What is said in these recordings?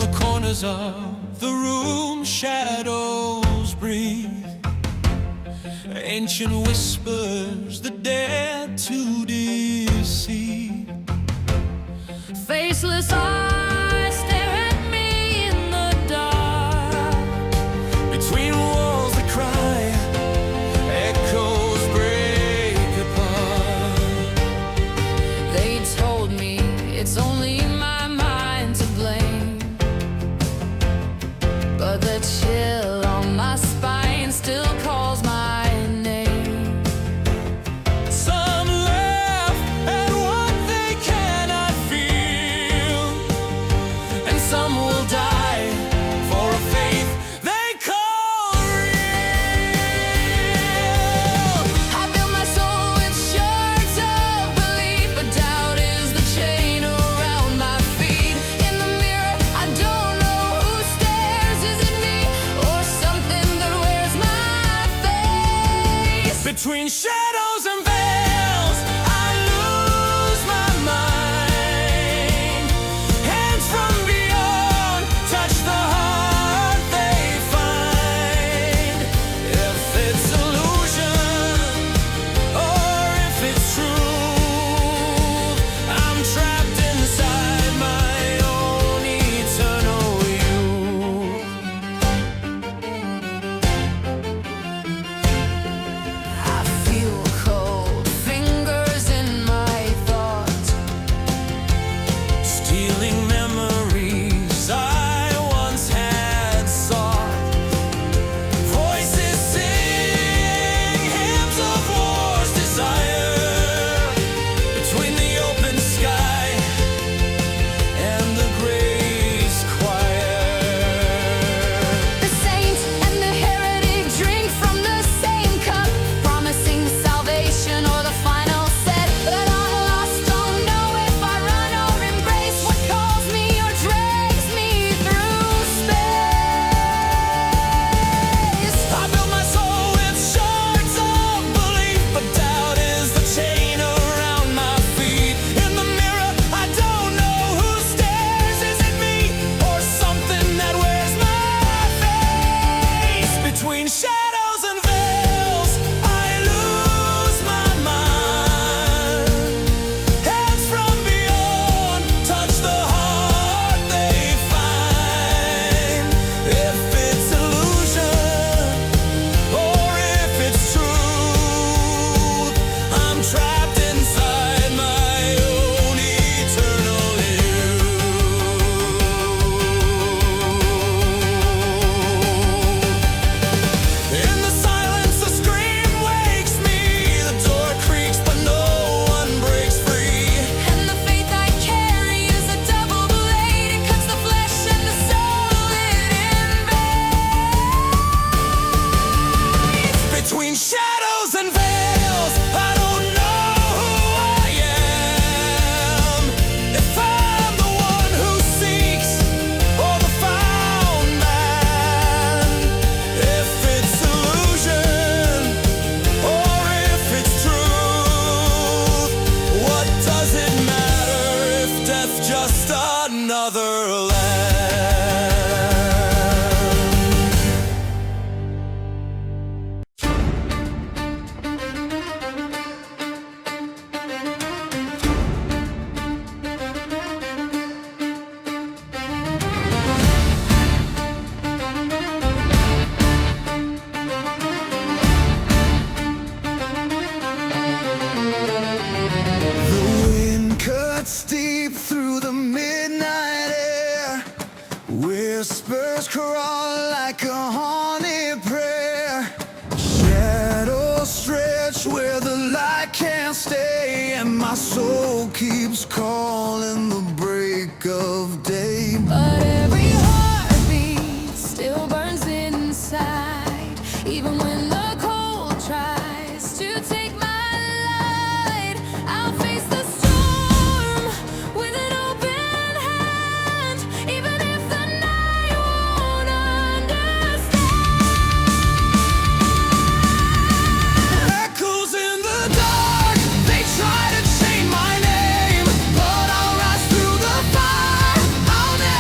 the corners of the room, shadows breathe. Ancient whispers that dare to deceive. Faceless eyes stare at me in the dark. Between walls that cry, echoes break apart. They told me it's only my mind to blame, but the chill on my spine still calls my name. Some laugh at what they cannot feel, and some will die for a faith they call real. I built my soul with shards of belief, but doubt is the chain around my feet. In the mirror, I don't know who stares. Is it me or something that wears my face? Between shadows and veils, I lose my mind. Hands from beyond touch the heart they find. If it's illusion or if it's truth, I'm trapped inside my own eternal youth. I feel cold fingers in my thoughts, Stealing memories I once had sought. Voices sing hymns of war's desire. Between the open sky and the grace choir. the saint and the heretic drink from the same cup, promising salvation or the final set. But I'm lost, don't know if I run or embrace what calls me or drags me through space. I built my soul with shards of belief, but doubt is the chain around my feet. In the mirror, I don't know who stares. Is it me or something that wears my face? Between shadows and veils, I lose my mind. Hands from beyond touch the heart they find. If it's illusion or if it's truth, I'm trapped inside my own eternal youth. In the silence, a scream wakes me. The door creaks, but no one breaks free. And the faith I carry is a double blade. It cuts the flesh and the soul it invades. Between shadows and veils, I don't know who I am. If I'm the one who seeks or the found man. If it's illusion or if it's truth, what does it matter if death just another land? The wind cuts deep through the midnight air. Whispers crawl like a haunted prayer. Shadows stretch where the light can't stay, and my soul keeps calling the break of day. But every heartbeat still burns inside, even when the cold tries to take my light. I'll face the storm with an open hand, even if the night won't understand. Echoes in the dark, they try to chain my name, but I'll rise through the fire. I'll never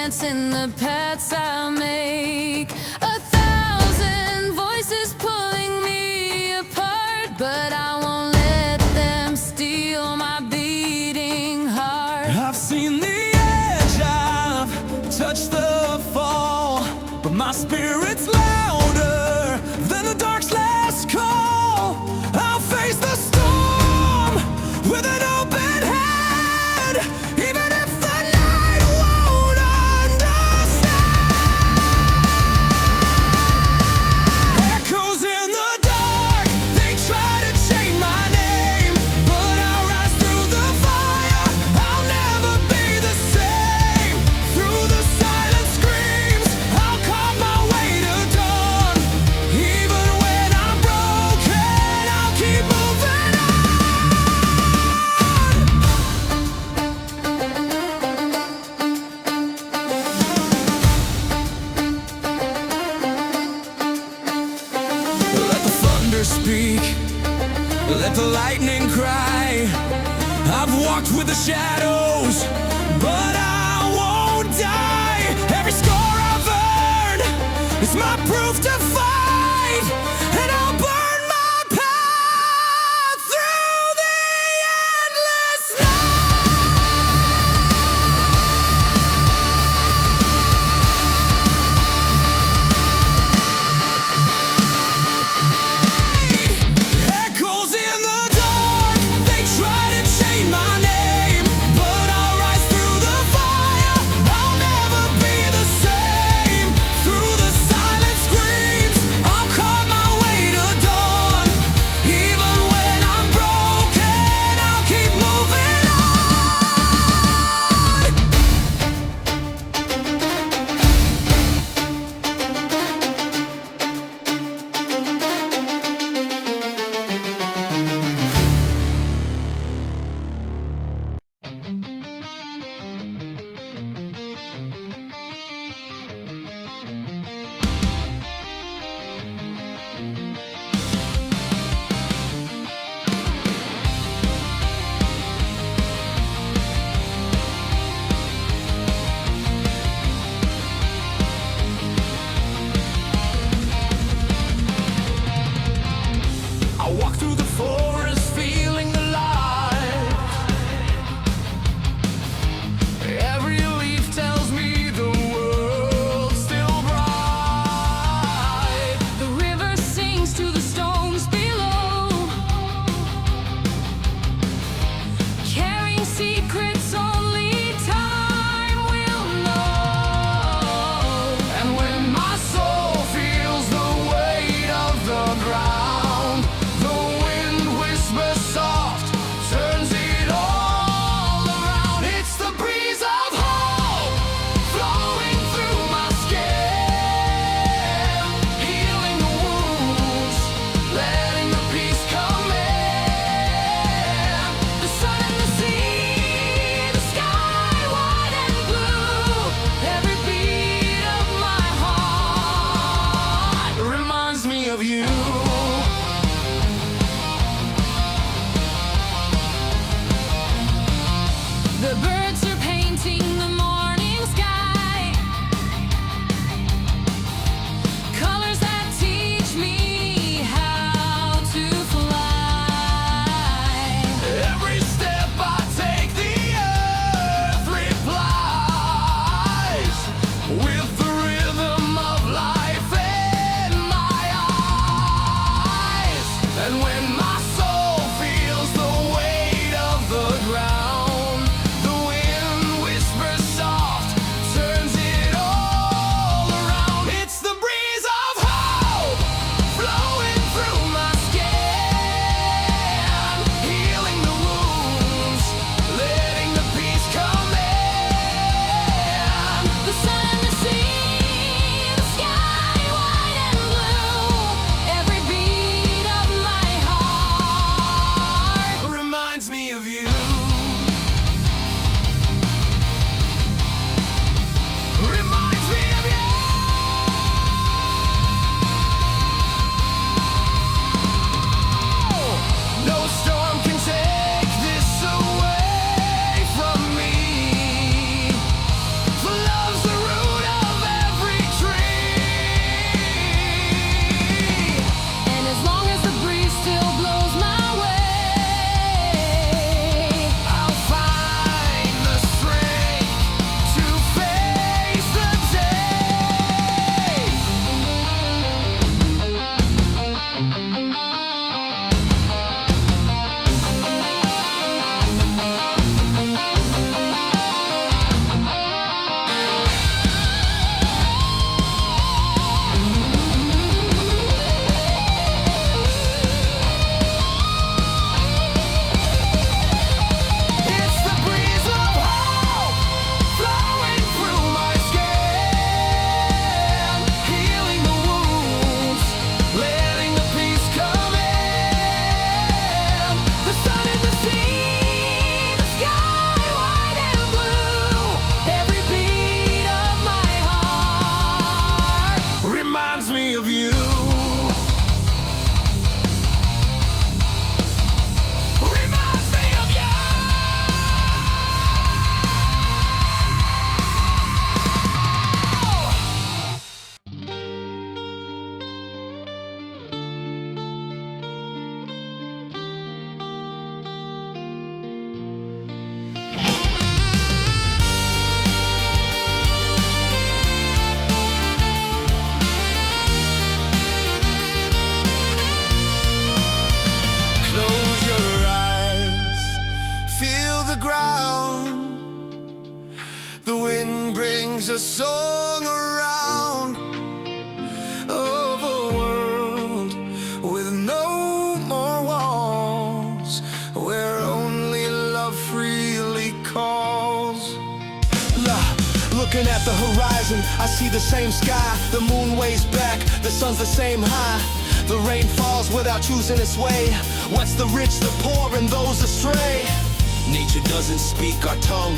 dance in the paths I make. 1,000 voices pulling me apart, but I won't let them steal my beating heart. I've seen the edge, I've touched the fall, but my spirit's louder than the dark's last call. I'll face the storm with an open head, even if the night won't understand. Echoes in the dark, they try to chain my name, but I'll rise through the fire. I'll never be the same. Through the silent screams, I'll carve my way to dawn. Even when I'm broken, I'll keep moving on. Let the thunder speak, let the lightning cry. I've walked with the shadows, but I won't die. Every scar I've earned is my proof to fight, and I'll burn my path through the endless echoes in the dark, they try to chain my name, but I'll rise through the fire. I'll never be the same. Through the silent screams, sings a song around of a world with no more walls, where only love freely calls. Looking at the horizon, I see the same sky. The moon waves back, the sun's the same high. The rain falls without choosing its way, wets the rich, the poor, and those astray. Nature doesn't speak our tongue,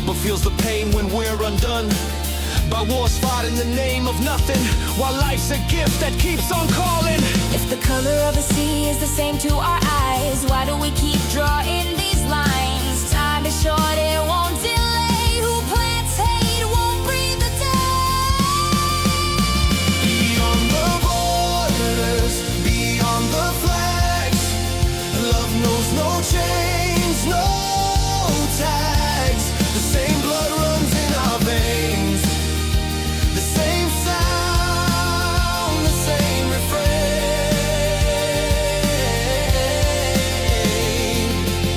but feels the pain when we're undone by wars fought in the name of nothing, while life's a gift that keeps on calling. If the color of the sea is the same to our eyes, why do we keep drawing these lines? Time is short, it won't delay. Who plants hate won't breathe the day. Beyond the borders, beyond the flags, love knows no chains, no tags. The same blood runs in our veins, the same sound, the same refrain.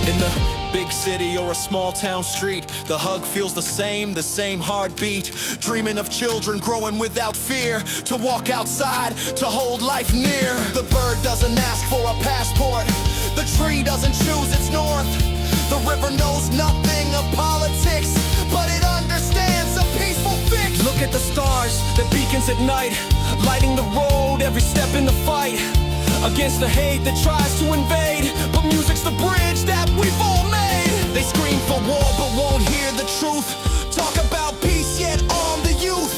In the big city or a small town street, the hug feels the same heartbeat. Dreaming of children growing without fear, to walk outside, to hold life near. The bird doesn't ask for a passport, the tree doesn't choose its north. The river knows nothing of politics, but it understands a peaceful fix. Look at the stars, the beacons at night, lighting the road every step in the fight, against the hate that tries to invade. But music's the bridge that we've all made. They scream for war but won't hear the truth. Talk about peace yet arm the youth.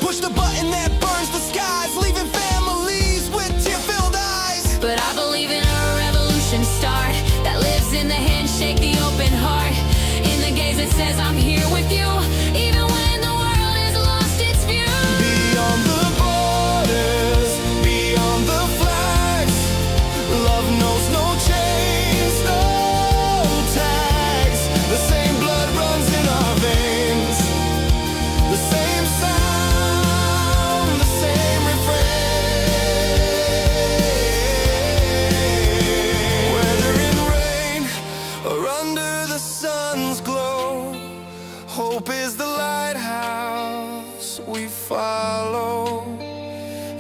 Push the button that burns the skies, leaving families with tear-filled eyes. But I believe in a revolution start that lives in the handshake, the open heart, in the gaze that says I'm here with you, even when the world has lost its view. Beyond the borders, beyond the flags, love knows no chains, no tags. The same blood runs in our veins, the same sound, the same refrain. Whether in rain or under the sun's glow, hope is the lighthouse we follow.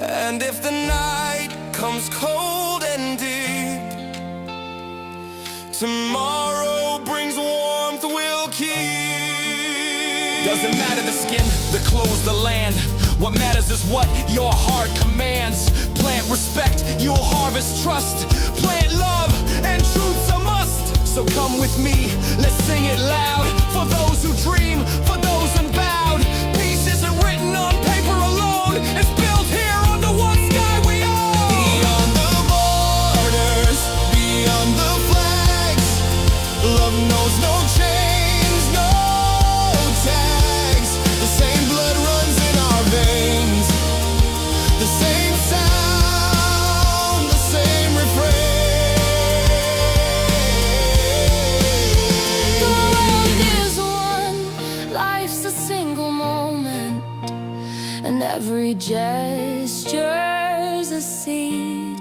And if the night comes cold and deep, tomorrow brings warmth we'll keep. Doesn't matter the skin, the clothes, the land. What matters is what your heart commands. Plant respect, you'll harvest trust. Plant love, and truth's a must. So come with me, let's sing it loud. For those who dream, for those unbowed. Peace isn't written on paper alone, it's built here on the one sky we own. Beyond the borders, beyond the flags, love knows no chains, no tags. The same blood runs in our veins, the same sound, the same refrain. The world is one, life's a single moment, and every gesture's a seed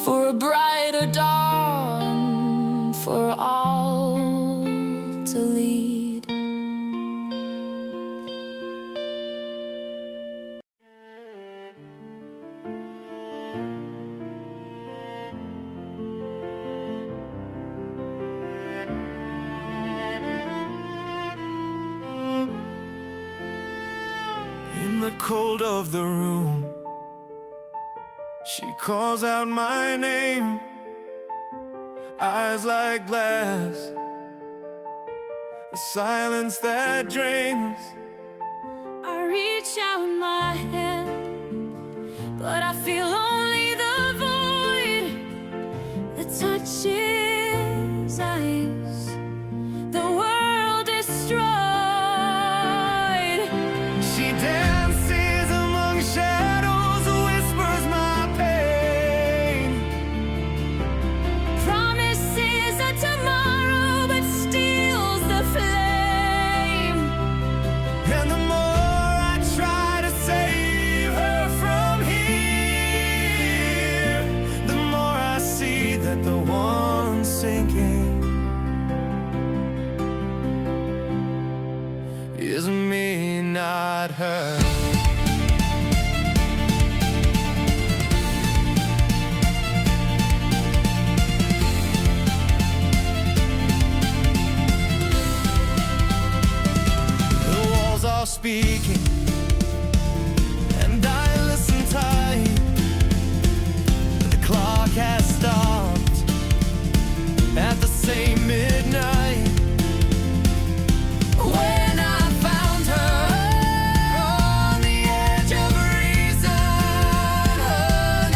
for a brighter dawn, for all to lead. In the cold of the room, she calls out my name. Eyes like glass, a silence that drains. I reach out my hand, but I feel only the void that touches ice. The world destroyed. She dances among shadows, whispers my pain. Promises a tomorrow, but steals the flame. And the more I try to save her from here, the more I see that the one sinking is me. not her. The walls are speaking, and I listen tight. The clock has stopped at the same midnight. When I found her on the edge of reason,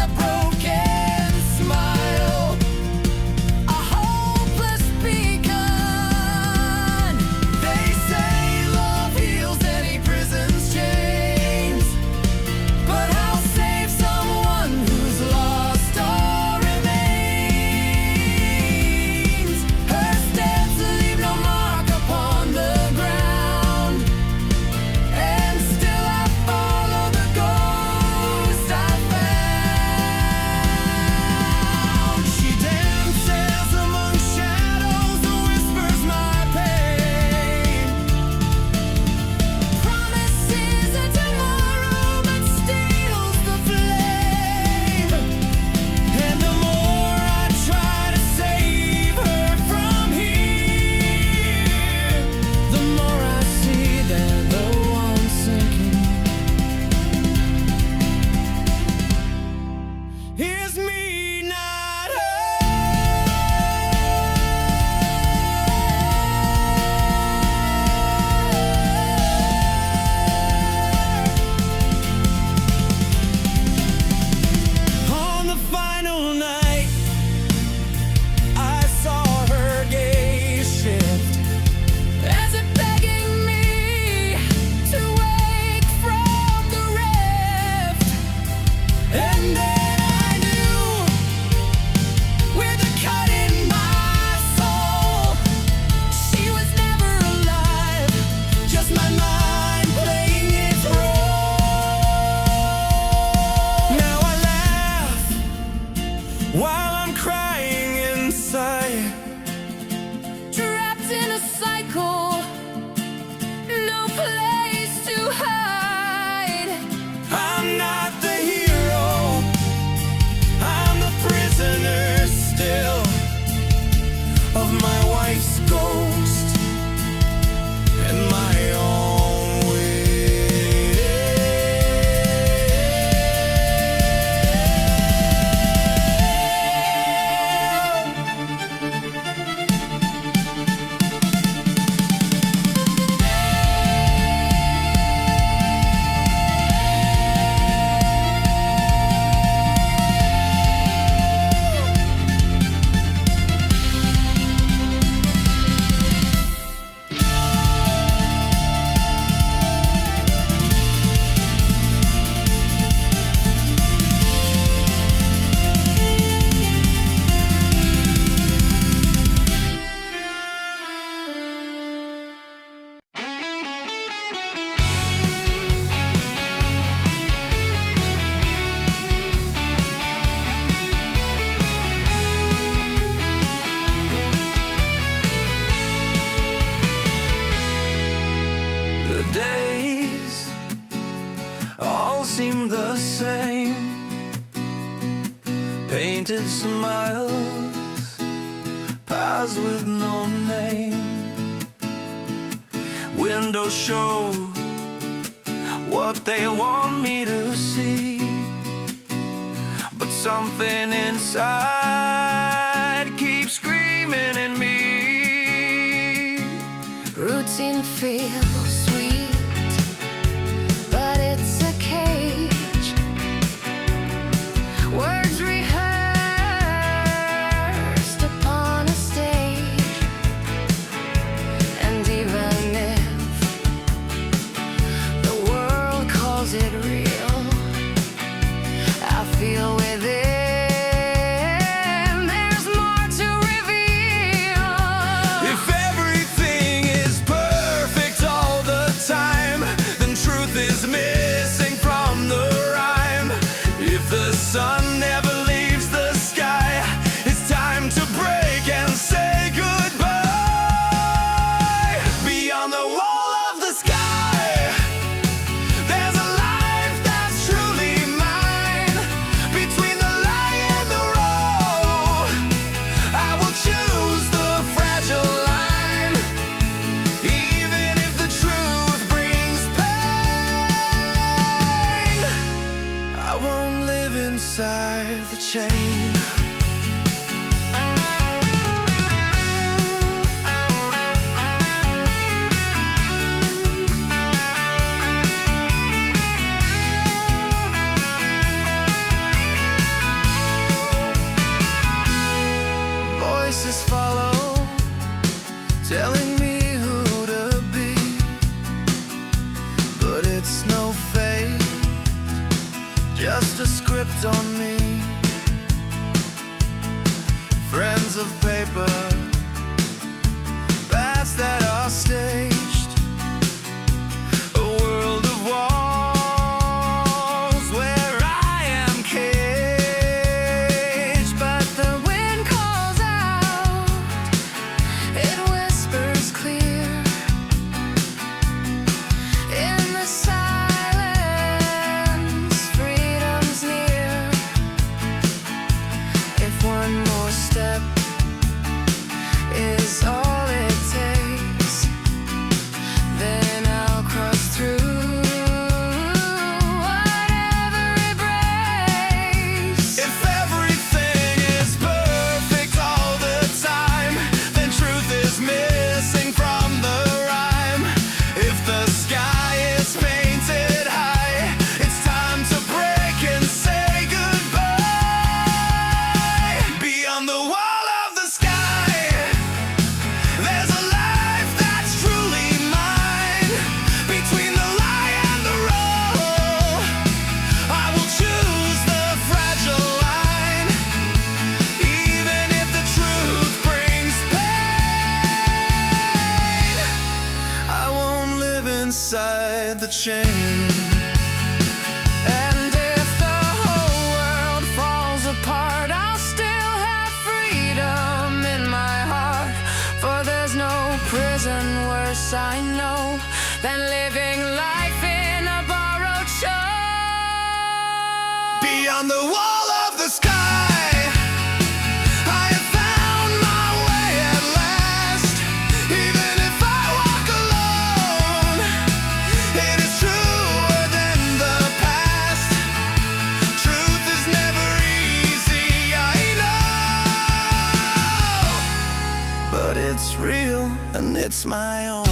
a broken smile, a hopeless beacon. They say love heals any prison's chains, but I'll save someone who's lost or remains. Her steps leave no mark upon the ground, and still I follow the ghost I found. She dances among shadows and whispers my pain. Promises a tomorrow but steals the flame. And the more I try to save her from here, the more I see that the one sinking is me, not her. On the final night, I saw her gaze shift, as if begging me to wake from the rift. And then I knew, with a cut in my soul, she was never alive, just my mind playing its role. Now I laugh while I'm crying inside, trapped in a cycle, no place to hide. I'm not the hero, I'm the prisoner still of my wife's ghost and my own will. The days all seem the same. Painted smiles, paths with no name. Windows show what they want me to see, but something inside keeps screaming in me. Routine feels sweet, but it's a cage. Words rehearsed upon a stage. And even if the world calls it real, I feel within there's more to reveal. If everything is perfect all chain. Voices follow, telling me who to be, but it's no fate, just a script on me. Friends of paper, paths that are staged, a world of walls where I am caged. But the wind calls out, it whispers clear in the silence, freedom's near. If one more step is all it takes, then I'll cross through whatever it breaks. If everything is perfect all the time, then truth is missing from the rhyme. If the sky is painted high, it's time to break and say goodbye. Beyond the wall of the sky, there's a life that's truly mine. Between the lie and the roll, I will choose the fragile line, even if the truth brings pain. I won't live inside the chain. And if the whole world falls apart, I'll still have freedom in my heart. For there's no prison worse, I know, than living life in a borrowed show. Beyond the wall of the sky, I have found my way at last. Even if I walk alone, it is truer than the past. Truth is never easy, I know, but it's real and it's my own.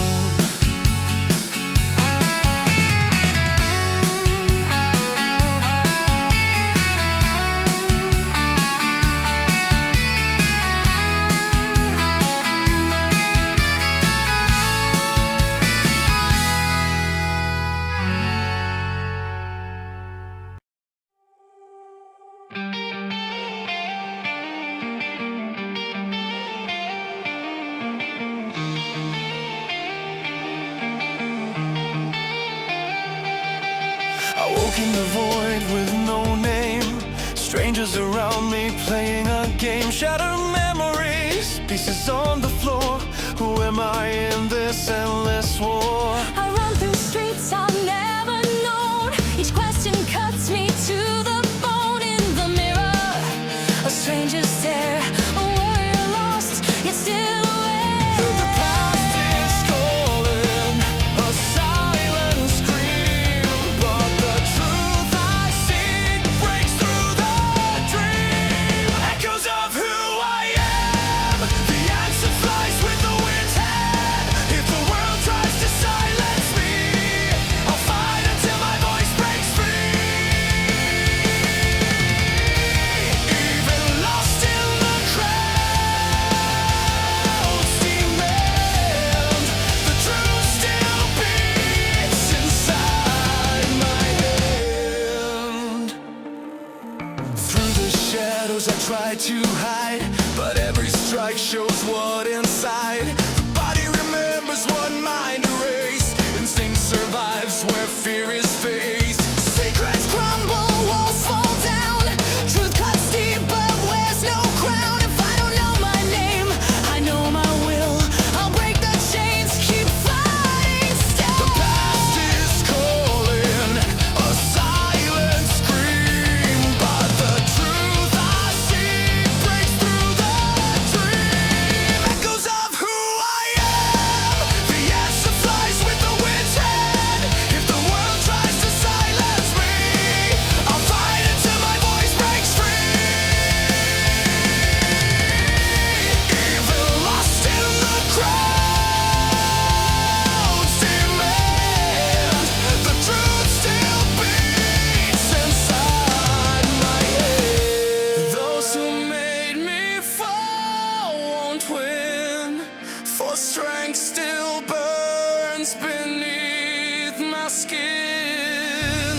I woke in the void with no name, strangers around me playing a game. Shattered memories, pieces on the floor. Who am I in this endless war? I run through streets I've never known. Each question cuts me to the bone. In the mirror, a stranger stare, a warrior lost, yet still aware. The past is calling, a silent scream, but the truth I seek breaks through the dream. Echoes of who I am, the answer flies with the wind's head. If the world tries to silence me, I'll fight until my voice breaks free. Even lost in the crowds demand, the truth still beats inside my hand. Through the shadows I try to hide, but every strike shows what inside. The body remembers what mind erased. Instinct survives where fear is faced. Secrets crumble, walls fall down. Truth cuts deep but wears no crown. If I don't know my name, I know my will. I'll break the chains, keep fighting still. The past is calling, a silent scream, but the truth I seek breaks through the dream. Echoes of who I am, the answer flies with the wind's head. If the world tries skin.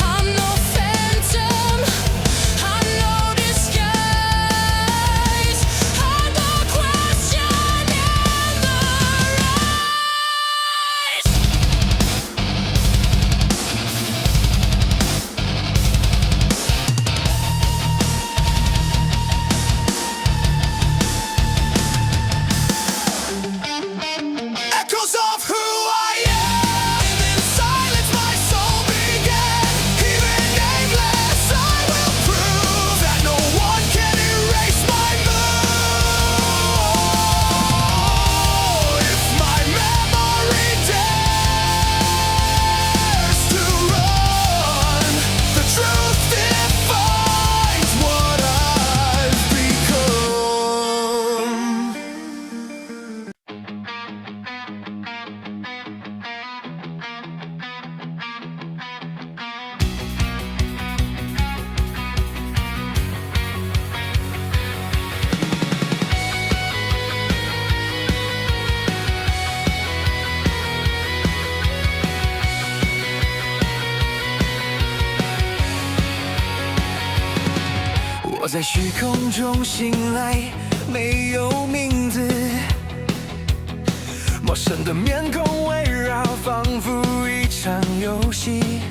I'm no phantom, I'm no disguise. I'm the question and the rise. Echoes of who I am. In silence my soul began. Even nameless I will prove that no one can erase my mood. If my memory dares to run, the truth defines what I've become.我在虚空中醒来，没有名字，陌生的面孔围绕，仿佛一场游戏。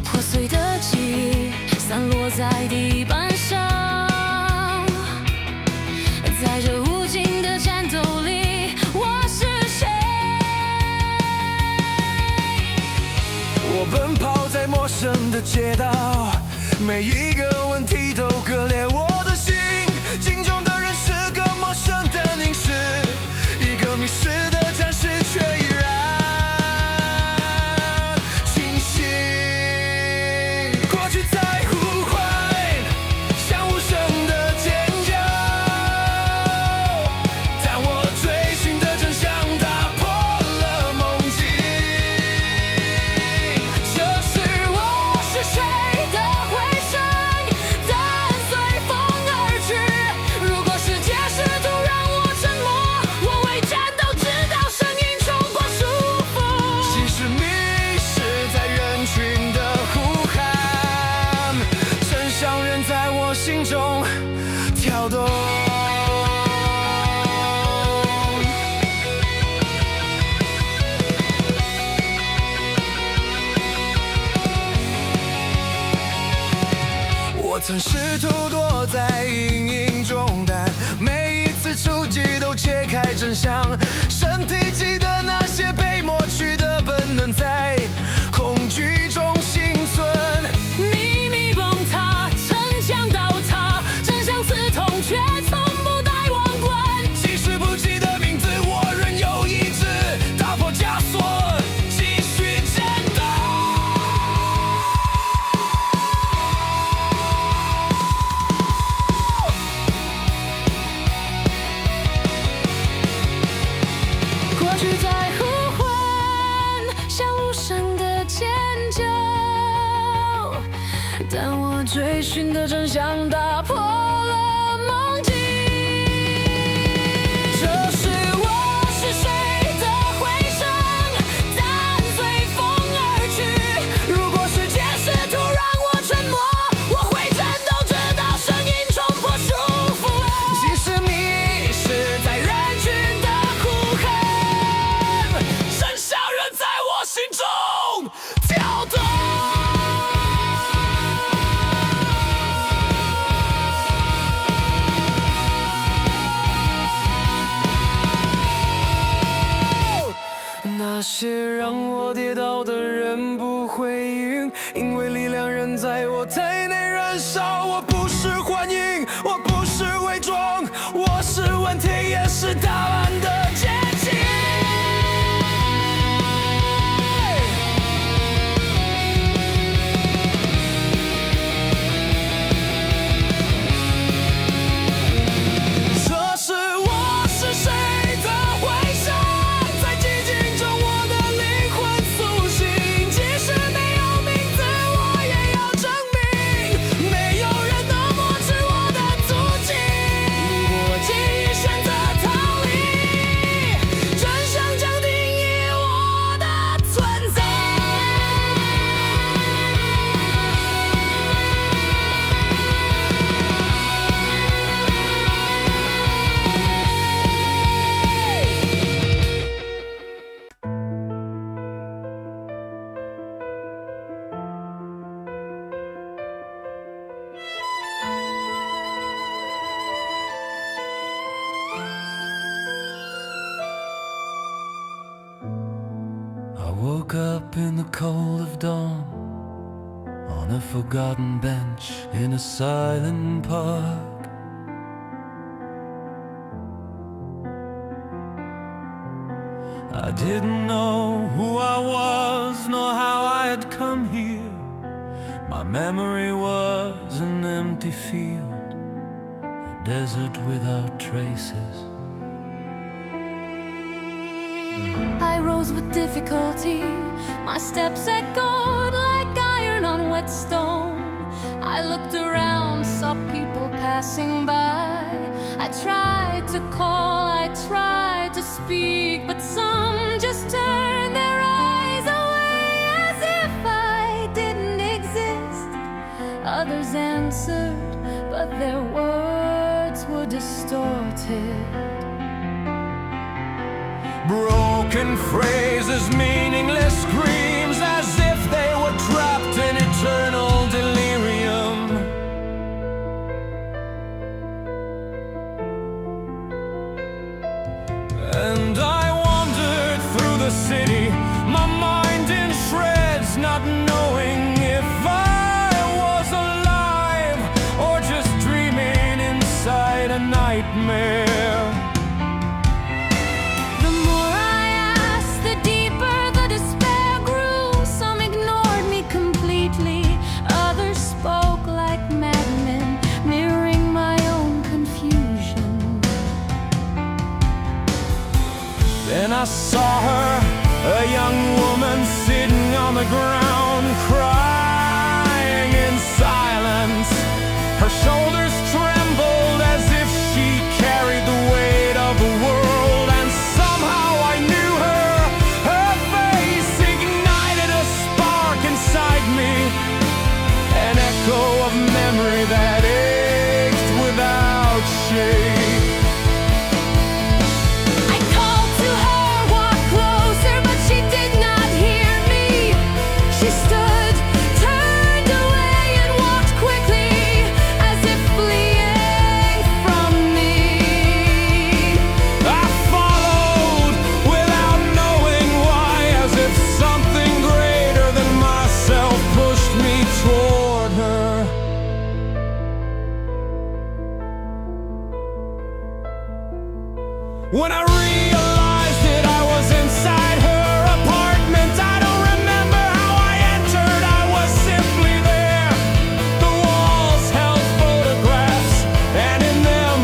破碎的记忆散落在地板上，在这无尽的战斗里，我是谁？我奔跑在陌生的街道，每一个问题都割裂我的心。镜中的人是个陌生的凝视，一个迷失的战士，却依然清醒。过去在呼唤，像无声的尖叫，但我追寻的真相打破了梦境。这是我是谁的回声，伴随风而去。如果世界试图让我沉默，我会战斗直到声音冲破束缚。即使迷失在人群的呼喊，真相仍在我心中跳动。我曾试图躲在阴影中，但每一次触及都揭开真相。身体记得那些被抹去的本能，在恐惧中幸存。秘密崩塌，城墙倒塌，真相刺痛，却从不带王冠。即使不记得名字，我仍有意志打破枷锁，继续战斗。过去在呼唤，像无声的尖叫，但我追寻的真相打破了梦境。这是我是谁的回声，伴随风而去。如果世界试图让我沉默，我会战斗直到声音冲破束缚。即使迷失在人群的呼喊，真相仍在我心中跳动。那些让我跌倒的人不回应，因为力量仍在我体内燃烧。我不是幻影，我不是伪装，我是问题，也是答案的结晶。这是我是谁的回声，在寂静中我的灵魂苏醒。即使没有名字，我也要证明，没有人能抹去我的足迹。如果记忆选择逃离， woke up in the cold of dawn, on a forgotten bench in a silent park. I didn't know who I was, nor how I had come here. My memory was an empty field, a desert without traces. I rose with difficulty, my steps echoed like iron on wet stone. I looked around, saw people passing by. I tried to call, I tried to speak, but some just turned their eyes away as if I didn't exist. Others answered, but their words were distorted. Broken phrases, meaningless screams, as if they were trapped in eternal delirium. And I wandered through the city, my mind in shreds, not knowing if I was alive or just dreaming inside a nightmare. Then I saw her, a young woman sitting on the ground, crying in silence. Her shoulders trembled as if she carried the weight of the world. And somehow I knew her. Her face ignited a spark inside me, an echo of memory that ached without shame. When I realized that I was inside her apartment, I don't remember how I entered, I was simply there. The walls held photographs, and in them,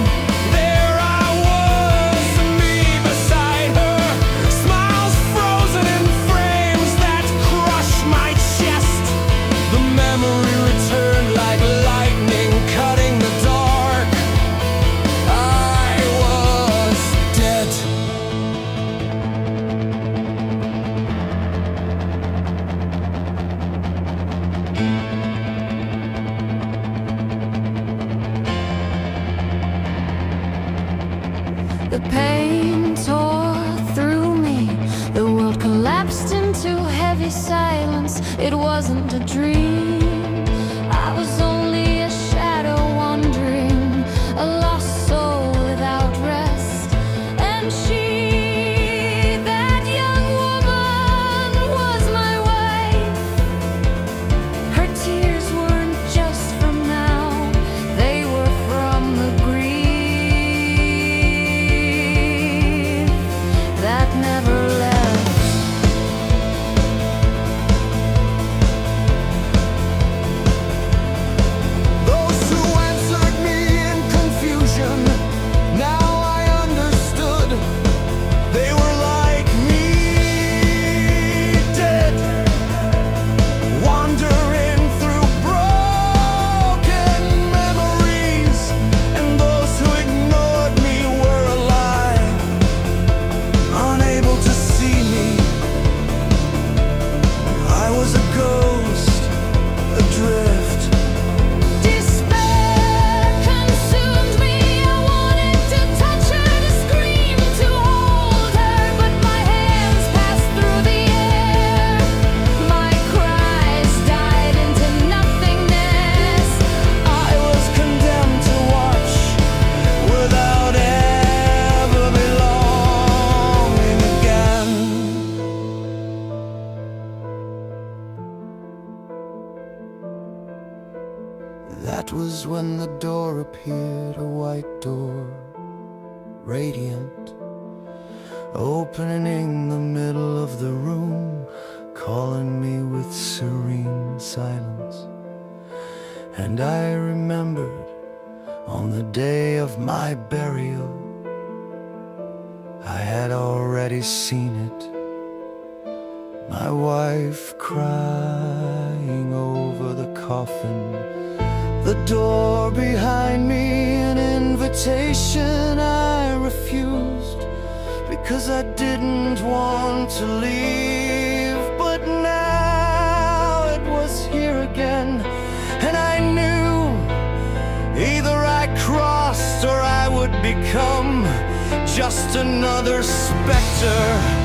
there I was, me beside her. Smiles frozen in frames that crushed my chest. The memory returned like lightning cutting the dark. The pain tore through me. The world collapsed into heavy silence. It wasn't a dream. I was only a shadow wandering, a lost soul without rest. And she, that young woman, was my wife. Her tears weren't just from now, they were from the grief that never left. Those who answered me in confusion, now I understood. They were like me, dead, wandering through broken memories. And those who ignored me were alive, unable to see me. I was a ghost, adrift. Despair consumed me. I wanted to touch her, to scream, to hold her, but my hands passed through the air. My cries died into nothingness. I was condemned to watch without ever belonging again. That was when the door appeared, a white door, radiant, opening in the middle of the room, calling me with serene silence. And I remembered on the day of my burial, I had already seen it, my wife crying over the coffin, the door behind me, an invitation I refused because I didn't want to leave. But now it was here again, and I knew either I crossed or I would become just another specter.